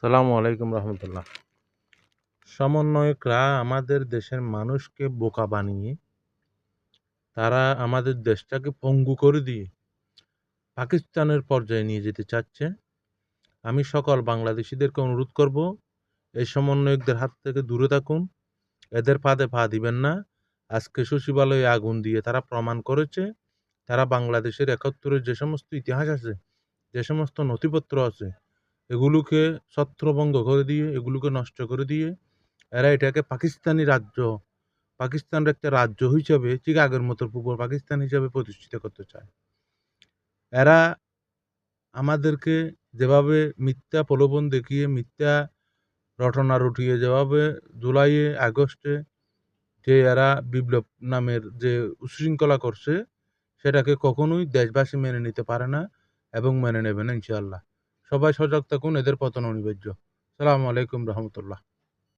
সালামু আলাইকুম রহমতুল্লাহ। সমন্বয়করা আমাদের দেশের মানুষকে বোকা বানিয়ে তারা আমাদের দেশটাকে পঙ্গু করে দিয়ে পাকিস্তানের পর্যায়ে নিয়ে যেতে চাচ্ছে। আমি সকল বাংলাদেশিদেরকে অনুরোধ করব, এই সমন্বয়কদের হাত থেকে দূরে থাকুন, এদের ফাঁদে পা দিবেন না। আজকে সচিবালয়ে আগুন দিয়ে তারা প্রমাণ করেছে তারা বাংলাদেশের ৭১-এর যে সমস্ত ইতিহাস আছে, যে সমস্ত নথিপত্র আছে, এগুলোকে ছত্রভঙ্গ করে দিয়ে, এগুলোকে নষ্ট করে দিয়ে এরা এটাকে পাকিস্তানি রাজ্য, পাকিস্তানের একটা রাজ্য হিসাবে ঠিক আগের মতো পূর্ব পাকিস্তান হিসাবে প্রতিষ্ঠিত করতে চায়। এরা আমাদেরকে যেভাবে মিথ্যা প্রলোভন দেখিয়ে, মিথ্যা রটনা রটিয়ে যেভাবে জুলাইয়ে আগস্টে যে এরা বিপ্লব নামের যে উচ্ছৃঙ্খলা করছে, সেটাকে কখনোই দেশবাসী মেনে নিতে পারে না এবং মেনে নেবে না ইনশাআল্লাহ। সবাই সজাগ থাকুন, এদের পতন অনিবার্য। সালামু আলাইকুম রহমতুল্লাহ।